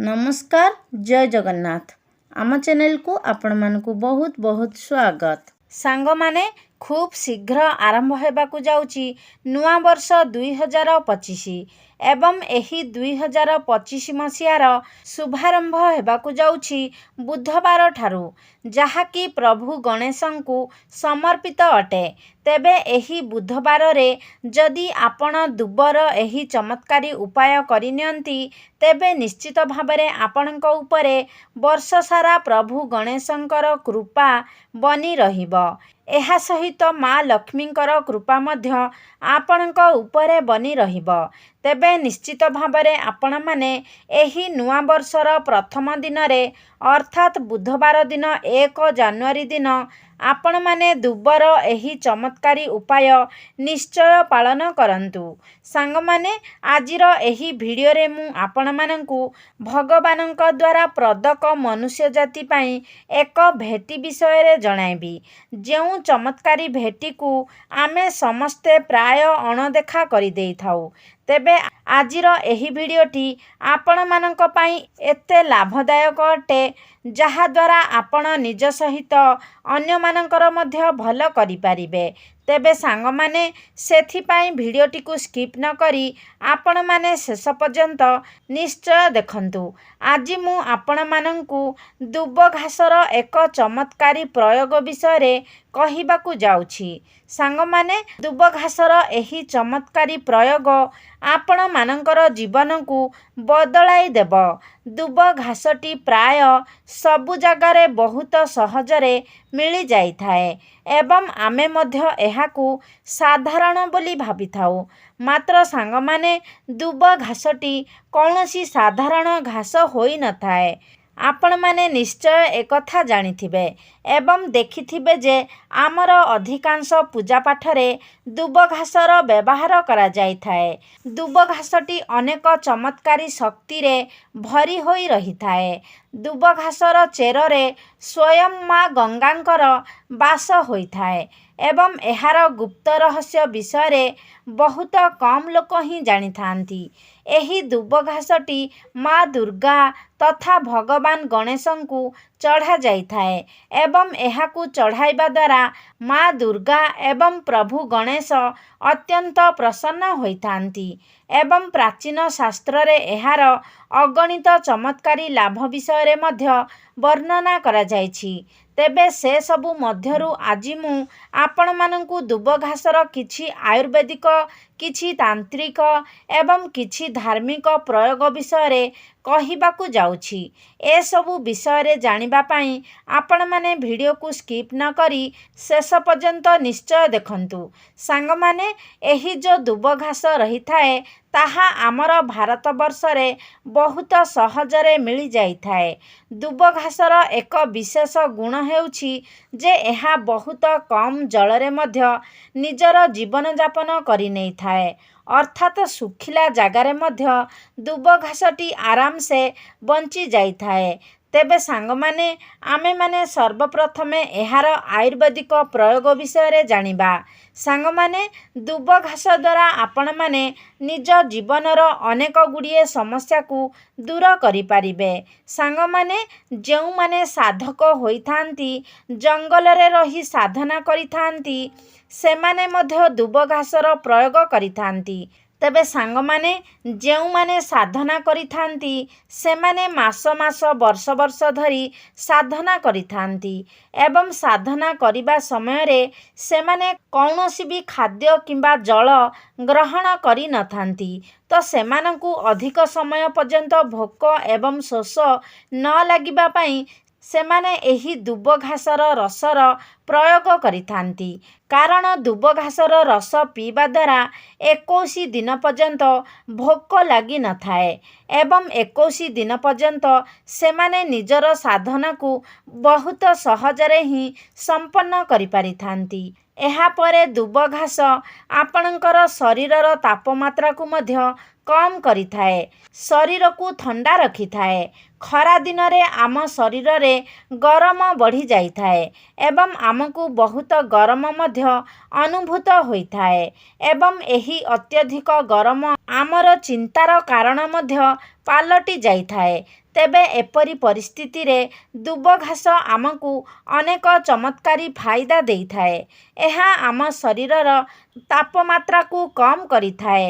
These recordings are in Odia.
नमस्कार जय जगन्नाथ आम चैनल को आपण मानकु बहुत बहुत स्वागत। सांग माने खूब शीघ्र आरंभ हेबाकु जाउची नुआ वर्ष 2025 एवं एही 2025 मसीहार शुभारंभ हेबाकु जाउची बुधवार ठारू जहाँकि प्रभु गणेशंकु समर्पित अटे। तेबे एही बुधवार रे जदि आपण दुबर एही चमत्कारी उपाय करिनियंती तेबे निश्चित भाबरे आपणक उपरे वर्ष सारा प्रभु गणेशंकर कृपा बनी रहिबो। एहा सहित माँ लक्ष्मींकर कृपा मध्य आपणक उपरे बनी रहिबो। तेबे निश्चित भाबरे आपण माने एही नुआ वर्षर प्रथम दिन रे अर्थात बुधवार दिन 1 जानुआरी दिन आपण माने दुबर एही चमत्कारी उपाय निश्चय पालन करंतु। सांग माने आजिर एही वीडियो रे मु आपण मानंकु भगवानंक द्वारा प्रदक मनुष्य जाति पाई एक भेटी विषय रे जणाइबी। जेउ चमत्कारी भेटी को आमे समस्ते प्राय अणदेखा करि देइथाउ। तेबे आजिर एही वीडियोटी आपण मानंक पाई एते लाभदायक अटे जहा द्वारा आपण निज सहित अन्य मानंकर मध्य भल करि पारिबे। तेबे सांग माने सेथि पाई वीडियोटी को स्किप न करी आपण माने शेष पर्यंत निश्चय देखंतु। आज मु आपण मानंकु दुब घासर एक चमत्कारी प्रयोग विषय रे कहिबाकु जाउछि। सांग माने दुब घासर एही चमत्कारी प्रयोग आपण मानंकर जीवन को बदलाई देब। दुब घासटी प्राय सबु जगारे बहुत सहजरे मिली जाई थाए एवं आमे मध्य एहाकु साधारण बोली भाबी थाउ। मात्र सांग माने दुब घासटी कौनसी साधारण घास होई न थाए। आपण माने निश्चय एकथा जानिथिबे एवं देखिथिबे जे आमर अधिकांश पूजा पाठरे दुब घासर व्यवहार करा जाई थाए। दुब घासटी अनेक चमत्कारी शक्ति रे भरी होई रही थाए। दुब घासर चेररे स्वयं माँ गंगांकर बास होई थाए एवं एहार गुप्त रहस्य विषय रे बहुत कम लोक ही जानी थांती। एही दुब घासटी माँ दुर्गा तथा भगवान गणेशंकु चढ़ा जाई थाए एवं एहाकु चढ़ाइबा द्वारा माँ दुर्गा एवं प्रभु गणेश अत्यंत प्रसन्न होई थांती एवं प्राचीन शास्त्र रे एहार अगणित चमत्कारी लाभ विषय रे मध्य वर्णना करा जायछि। तेबे से सबु मध्यरु आजि मु आपण मानंकु दुब घासर किछि आयुर्वेदिक किछि तांत्रिक एवं किछि धार्मिक प्रयोग विषय रे कहिबाकु जाउछि। ए सबु विषय रे जानिबा पाई आपण माने वीडियो को स्किप न करी शेष पर्यंत निश्चय देखंतु। सांग माने एही जो दुब घास रही थाए ताहा आमर भारत वर्ष रे बहुत सहजरे मिली जाई थाए। दुब घासर एक विशेष गुण हेउछि जे एहा बहुत कम जल रे मध्य निजर जीवन यापन करि नै थाए। अर्थात सुखिला जगारे मध्य दुब घासटी आराम से बंची जाई थाए। तेबे सांग माने आमे माने सर्वप्रथमे एहार आयुर्वेदिक प्रयोग विषय रे जानिबा। सांग माने दुब घास द्वारा आपण माने निज जीवनर अनेक गुड़िए समस्या को दूर करि पारिबे। सांग माने जेउ माने साधक होई थांती जंगल रे रही साधना करि थांती सेमाने मध्य दुब घासर प्रयोग करि थांती। तेबे सांग माने जेउ माने साधना करि थांती सेमाने मास मास वर्ष वर्ष धरी साधना करि थांती एवं साधना करिबा समय रे सेमाने कौनसी भी खाद्य किंबा जल ग्रहण करि न थांती। तो सेमानंकु अधिक समय पर्यंत भोक एवं शोष न लागिबा पाई सेमाने एही दुब घासर रसर प्रयोग करिथांती। कारण दुब घासर रस पीवा द्वारा 21 दिन पर्यंत भोक लगी न थाए एवं 21 दिन पर्यंत सेमाने निजर साधना को बहुत सहजरे ही संपन्न करि पारिथांती। एहा परे दुब घास आपणकर शरीरर तापमात्रा को मध्य कम करि थाए, शरीर को ठंडा रखि थाए। खरा दिन रे आम शरीर रे गरम बढ़ी जाई थाए एवं आमको बहुत गरम मध्य अनुभूत होई थाए एवं एही अत्यधिक गरम आमर चिंतार कारण मध्य ପାଲଟି ଯାଇଥାଏ। ତେବେ ଏପରି ପରିସ୍ଥିତିରେ ଦୁବ ଘାସ ଆମକୁ ଅନେକ ଚମତ୍କାରୀ ଫାଇଦା ଦେଇଥାଏ। ଏହା ଆମ ଶରୀରର ତାପମାତ୍ରାକୁ କମ୍ କରିଥାଏ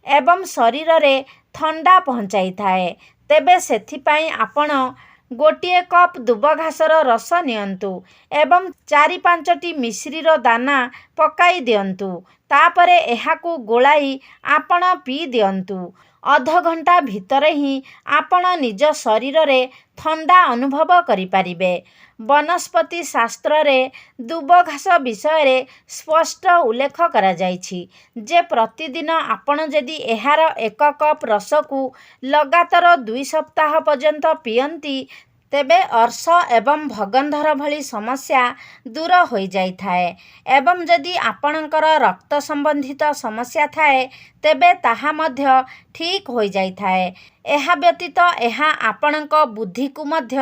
ଏବଂ ଶରୀରରେ ଥଣ୍ଡା ପହଞ୍ଚାଇଥାଏ। ତେବେ ସେଥିପାଇଁ ଆପଣ ଗୋଟିଏ କପ୍ ଦୁବ ଘାସର ରସ ନିଅନ୍ତୁ ଏବଂ 4-5ଟି ମିଶ୍ରିର ଦାନା ପକାଇ ଦିଅନ୍ତୁ। ତାପରେ ଏହାକୁ ଗୋଳାଇ ଆପଣ ପିଇ ଦିଅନ୍ତୁ। ଅଧଘଣ୍ଟା ଭିତରେ ହିଁ ଆପଣ ନିଜ ଶରୀରରେ ଥଣ୍ଡା ଅନୁଭବ କରିପାରିବେ। ବନସ୍ପତି ଶାସ୍ତ୍ରରେ ଦୁବ ଘାସ ବିଷୟରେ ସ୍ପଷ୍ଟ ଉଲ୍ଲେଖ କରାଯାଇଛି ଯେ ପ୍ରତିଦିନ ଆପଣ ଯଦି ଏହାର 1 କପ୍ ରସକୁ ଲଗାତାର 2 ସପ୍ତାହ ପର୍ଯ୍ୟନ୍ତ ପିଅନ୍ତି, ତେବେ ଅର୍ଶ ଏବଂ ଭଗନ୍ଧର ଭଳି ସମସ୍ୟା ଦୂର ହୋଇଯାଇଥାଏ ଏବଂ ଯଦି ଆପଣଙ୍କର ରକ୍ତ ସମ୍ବନ୍ଧିତ ସମସ୍ୟା ଥାଏ ତେବେ ତାହା ମଧ୍ୟ ଠିକ୍ ହୋଇଯାଇଥାଏ। ଏହା ବ୍ୟତୀତ ଏହା ଆପଣଙ୍କ ବୁଦ୍ଧିକୁ ମଧ୍ୟ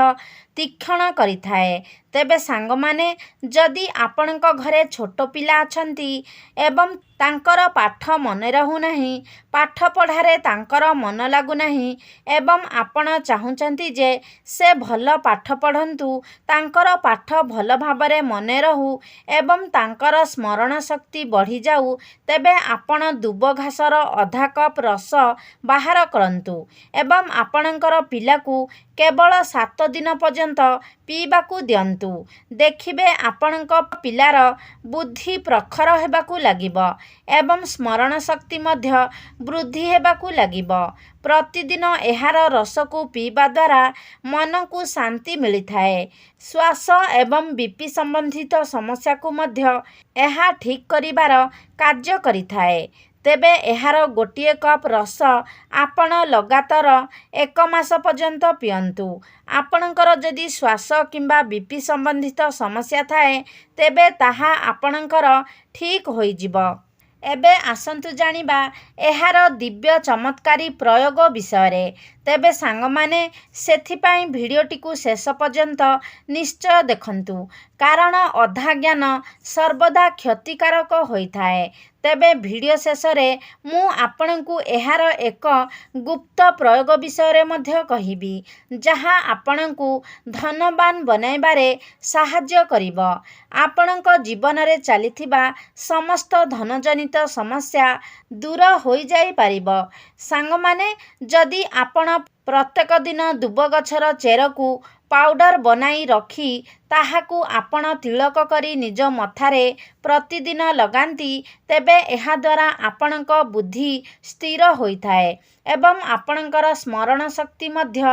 ତୀକ୍ଷ୍ଣ କରିଥାଏ। ତେବେ ସାଙ୍ଗମାନେ, ଯଦି ଆପଣଙ୍କ ଘରେ ଛୋଟ ପିଲା ଅଛନ୍ତି ଏବଂ ତାଙ୍କର ପାଠ ମନେ ରହୁନାହିଁ, ପାଠପଢ଼ାରେ ତାଙ୍କର ମନ ଲାଗୁନାହିଁ ଏବଂ ଆପଣ ଚାହୁଁଛନ୍ତି ଯେ ସେ ଭଲ ପାଠ ପଢ଼ନ୍ତୁ, ତାଙ୍କର ପାଠ ଭଲ ଭାବରେ ମନେ ରହୁ ଏବଂ ତାଙ୍କର ସ୍ମରଣ ଶକ୍ତି ବଢ଼ିଯାଉ, ତେବେ ଆପଣ ଦୁବ ଘାସର ଅଧା କପ୍ ରସ ବାହାର କରନ୍ତୁ ଏବଂ ଆପଣଙ୍କର ପିଲାକୁ କେବଳ 7 ଦିନ ପର୍ଯ୍ୟନ୍ତ ପିଇବାକୁ ଦିଅନ୍ତୁ। ଦେଖିବେ ଆପଣଙ୍କ ପିଲାର ବୁଦ୍ଧି ପ୍ରଖର ହେବାକୁ ଲାଗିବ ଏବଂ ସ୍ମରଣ ଶକ୍ତି ମଧ୍ୟ ବୃଦ୍ଧି ହେବାକୁ ଲାଗିବ। ପ୍ରତିଦିନ ଏହାର ରସକୁ ପିଇବା ଦ୍ୱାରା ମନକୁ ଶାନ୍ତି ମିଳିଥାଏ। ଶ୍ୱାସ ଏବଂ ବିପି ସମ୍ବନ୍ଧିତ ସମସ୍ୟାକୁ ମଧ୍ୟ ଏହା ଠିକ୍ କରିବାର କାର୍ଯ୍ୟ କରିଥାଏ। ତେବେ ଏହାର ଗୋଟିଏ କପ୍ ରସ ଆପଣ ଲଗାତାର 1 ମାସ ପର୍ଯ୍ୟନ୍ତ ପିଅନ୍ତୁ। ଆପଣଙ୍କର ଯଦି ଶ୍ୱାସ କିମ୍ବା ବିପି ସମ୍ବନ୍ଧିତ ସମସ୍ୟା ଥାଏ, ତେବେ ତାହା ଆପଣଙ୍କର ଠିକ୍ ହୋଇଯିବ। ଏବେ ଆସନ୍ତୁ ଜାଣିବା ଏହାର ଦିବ୍ୟ ଚମତ୍କାରୀ ପ୍ରୟୋଗ ବିଷୟରେ। ତେବେ ସାଙ୍ଗମାନେ, ସେଥିପାଇଁ ଭିଡ଼ିଓଟିକୁ ଶେଷ ପର୍ଯ୍ୟନ୍ତ ନିଶ୍ଚୟ ଦେଖନ୍ତୁ, କାରଣ ଅଧାଜ୍ଞାନ ସର୍ବଦା କ୍ଷତିକାରକ ହୋଇଥାଏ। ତେବେ ଭିଡ଼ିଓ ଶେଷରେ ମୁଁ ଆପଣଙ୍କୁ ଏହାର ଏକ ଗୁପ୍ତ ପ୍ରୟୋଗ ବିଷୟରେ ମଧ୍ୟ କହିବି, ଯାହା ଆପଣଙ୍କୁ ଧନବାନ ବନାଇବାରେ ସାହାଯ୍ୟ କରିବ। ଆପଣଙ୍କ ଜୀବନରେ ଚାଲିଥିବା ସମସ୍ତ ଧନଜନିତ ସମସ୍ୟା ଦୂର ହୋଇଯାଇପାରିବ। ସାଙ୍ଗମାନେ, ଯଦି ଆପଣ ପ୍ରତ୍ୟେକ ଦିନ ଦୁବ ଗଛର ଚେରକୁ ପାଉଡର ବନାଇ ରଖି ତାହାକୁ ଆପଣ ତିଳକ କରି ନିଜ ମଥାରେ ପ୍ରତିଦିନ ଲଗାନ୍ତି, ତେବେ ଏହାଦ୍ୱାରା ଆପଣଙ୍କ ବୁଦ୍ଧି ସ୍ଥିର ହୋଇଥାଏ ଏବଂ ଆପଣଙ୍କର ସ୍ମରଣ ଶକ୍ତି ମଧ୍ୟ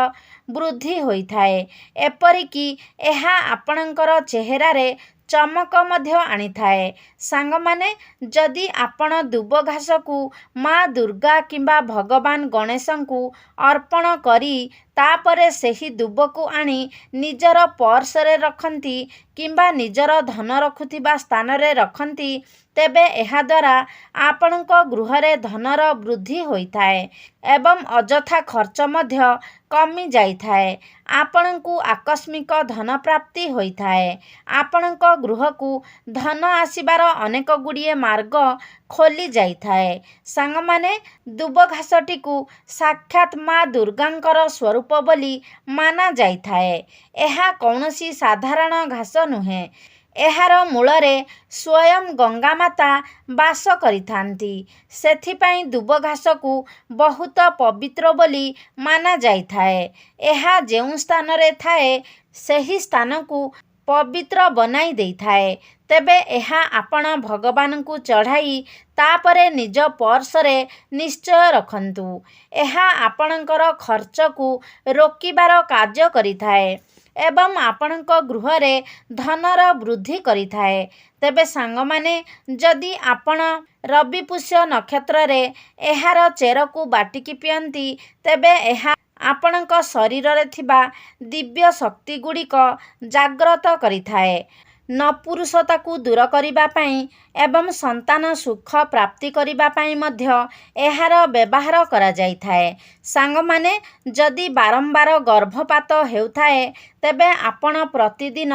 ବୃଦ୍ଧି ହୋଇଥାଏ। ଏପରିକି ଏହା ଆପଣଙ୍କର ଚେହେରାରେ ଚମକ ମଧ୍ୟ ଆଣିଥାଏ। ସାଙ୍ଗମାନେ, ଯଦି ଆପଣ ଦୁବ ଘାସକୁ ମା ଦୁର୍ଗା କିମ୍ବା ଭଗବାନ ଗଣେଶଙ୍କୁ ଅର୍ପଣ କରି ତାପରେ ସେହି ଦୁବକୁ ଆଣି ନିଜର ପର୍ସରେ ରଖନ୍ତି କିମ୍ବା ନିଜର ଧନ ରଖୁଥିବା ସ୍ଥାନରେ ରଖନ୍ତି, ତେବେ ଏହାଦ୍ୱାରା ଆପଣଙ୍କ ଗୃହରେ ଧନର ବୃଦ୍ଧି ହୋଇଥାଏ ଏବଂ ଅଯଥା ଖର୍ଚ୍ଚ ମଧ୍ୟ କମିଯାଇଥାଏ। ଆପଣଙ୍କୁ ଆକସ୍ମିକ ଧନ ପ୍ରାପ୍ତି ହୋଇଥାଏ। ଆପଣଙ୍କ ଗୃହକୁ ଧନ ଆସିବାର ଅନେକ ଗୁଡ଼ିଏ ମାର୍ଗ ଖୋଲି ଯାଇଥାଏ। ସାଙ୍ଗମାନେ, ଦୁବ ଘାସଟିକୁ ସାକ୍ଷାତ୍ ମା ଦୁର୍ଗାଙ୍କର ସ୍ୱରୂପ ବୋଲି ମାନାଯାଇଥାଏ। ଏହା କୌଣସି ସାଧାରଣ ଘାସ ନୁହେଁ। ଏହାର ମୂଳରେ ସ୍ୱୟଂ ଗଙ୍ଗାମାତା ବାସ କରିଥାନ୍ତି। ସେଥିପାଇଁ ଦୁବ ଘାସକୁ ବହୁତ ପବିତ୍ର ବୋଲି ମାନାଯାଇଥାଏ। ଏହା ଯେଉଁ ସ୍ଥାନରେ ଥାଏ, ସେହି ସ୍ଥାନକୁ ପବିତ୍ର ବନାଇ ଦେଇଥାଏ। ତେବେ ଏହା ଆପଣ ଭଗବାନଙ୍କୁ ଚଢ଼ାଇ ତାପରେ ନିଜ ପର୍ସରେ ନିଶ୍ଚୟ ରଖନ୍ତୁ। ଏହା ଆପଣଙ୍କର ଖର୍ଚ୍ଚକୁ ରୋକିବାର କାର୍ଯ୍ୟ କରିଥାଏ ଏବଂ ଆପଣଙ୍କ ଗୃହରେ ଧନର ବୃଦ୍ଧି କରିଥାଏ। ତେବେ ସାଙ୍ଗମାନେ, ଯଦି ଆପଣ ରବି ପୁଷ୍ୟ ନକ୍ଷତ୍ରରେ ଏହାର ଚେରକୁ ବାଟିକି ପିଅନ୍ତି, ତେବେ ଏହା ଆପଣଙ୍କ ଶରୀରରେ ଥିବା ଦିବ୍ୟ ଶକ୍ତିଗୁଡ଼ିକ ଜାଗ୍ରତ କରିଥାଏ। ନପୁରୁଷତାକୁ ଦୂର କରିବା ପାଇଁ ଏବଂ ସନ୍ତାନ ସୁଖ ପ୍ରାପ୍ତି କରିବା ପାଇଁ ମଧ୍ୟ ଏହାର ବ୍ୟବହାର କରାଯାଇଥାଏ। ସାଙ୍ଗମାନେ, ଯଦି ବାରମ୍ବାର ଗର୍ଭପାତ ହେଉଥାଏ, ତେବେ ଆପଣ ପ୍ରତିଦିନ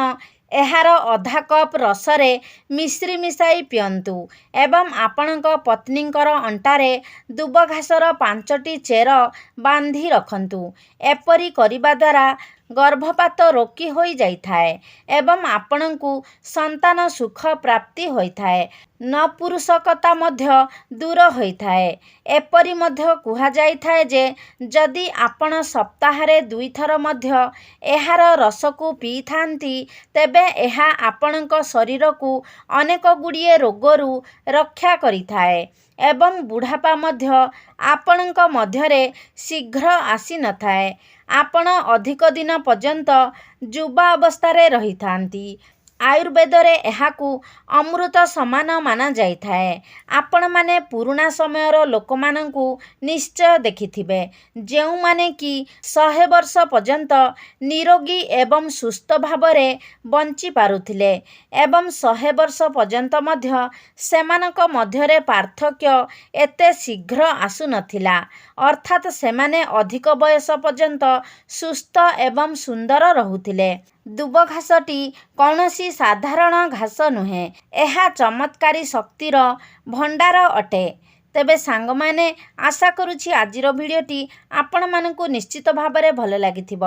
ଏହାର ଅଧା କପ୍ ରସରେ ମିଶ୍ରି ମିଶାଇ ପିଅନ୍ତୁ ଏବଂ ଆପଣଙ୍କ ପତ୍ନୀଙ୍କର ଅଣ୍ଟାରେ ଦୁବ ଘାସର 5ଟି ଚେର ବାନ୍ଧି ରଖନ୍ତୁ। ଏପରି କରିବା ଦ୍ୱାରା ଗର୍ଭପାତ ରୋକି ହୋଇଯାଇଥାଏ ଏବଂ ଆପଣଙ୍କୁ ସନ୍ତାନ ସୁଖ ପ୍ରାପ୍ତି ହୋଇଥାଏ। ନପୁରୁଷକତା ମଧ୍ୟ ଦୂର ହୋଇଥାଏ। ଏପରି ମଧ୍ୟ କୁହାଯାଇଥାଏ ଯେ ଯଦି ଆପଣ ସପ୍ତାହରେ 2 ଥର ମଧ୍ୟ ଏହାର ରସକୁ ପିଇଥାନ୍ତି ତେବେ ଏହା ଆପଣଙ୍କ ଶରୀରକୁ ଅନେକ ଗୁଡ଼ିଏ ରୋଗରୁ ରକ୍ଷା କରିଥାଏ ଏବଂ ବୁଢ଼ାପା ମଧ୍ୟ ଆପଣଙ୍କ ମଧ୍ୟରେ ଶୀଘ୍ର ଆସିନଥାଏ। ଆପଣ ଅଧିକ ଦିନ ପର୍ଯ୍ୟନ୍ତ ଯୁବା ଅବସ୍ଥାରେ ରହିଥାନ୍ତି। ଆୟୁର୍ବେଦରେ ଏହାକୁ ଅମୃତ ସମାନ ମାନାଯାଇଥାଏ। ଆପଣମାନେ ପୁରୁଣା ସମୟର ଲୋକମାନଙ୍କୁ ନିଶ୍ଚୟ ଦେଖିଥିବେ ଯେଉଁମାନେ କି 100 ବର୍ଷ ପର୍ଯ୍ୟନ୍ତ ନିରୋଗୀ ଏବଂ ସୁସ୍ଥ ଭାବରେ ବଞ୍ଚି ପାରୁଥିଲେ ଏବଂ 100 ବର୍ଷ ପର୍ଯ୍ୟନ୍ତ ମଧ୍ୟ ସେମାନଙ୍କ ମଧ୍ୟରେ ପାର୍ଥକ୍ୟ ଏତେ ଶୀଘ୍ର ଆସୁନଥିଲା, ଅର୍ଥାତ୍ ସେମାନେ ଅଧିକ ବୟସ ପର୍ଯ୍ୟନ୍ତ ସୁସ୍ଥ ଏବଂ ସୁନ୍ଦର ରହୁଥିଲେ। ଦୁବ ଘାସଟି କୌଣସି ସାଧାରଣ ଘାସ ନୁହେଁ, ଏହା ଚମତ୍କାରୀ ଶକ୍ତିର ଭଣ୍ଡାର ଅଟେ। ତେବେ ସାଙ୍ଗମାନେ, ଆଶା କରୁଛି ଆଜିର ଭିଡ଼ିଓଟି ଆପଣମାନଙ୍କୁ ନିଶ୍ଚିତ ଭାବରେ ଭଲ ଲାଗିଥିବ।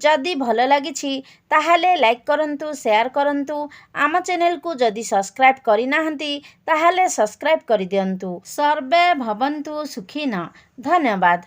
ଯଦି ଭଲ ଲାଗିଛି ତାହେଲେ ଲାଇକ୍ କରନ୍ତୁ, ସେୟାର କରନ୍ତୁ। ଆମ ଚ୍ୟାନେଲକୁ ଯଦି ସବସ୍କ୍ରାଇବ୍ କରିନାହାନ୍ତି ତାହେଲେ ସବସ୍କ୍ରାଇବ୍ କରିଦିଅନ୍ତୁ। ସର୍ବେ ଭବନ୍ତୁ ସୁଖିନଃ। ଧନ୍ୟବାଦ।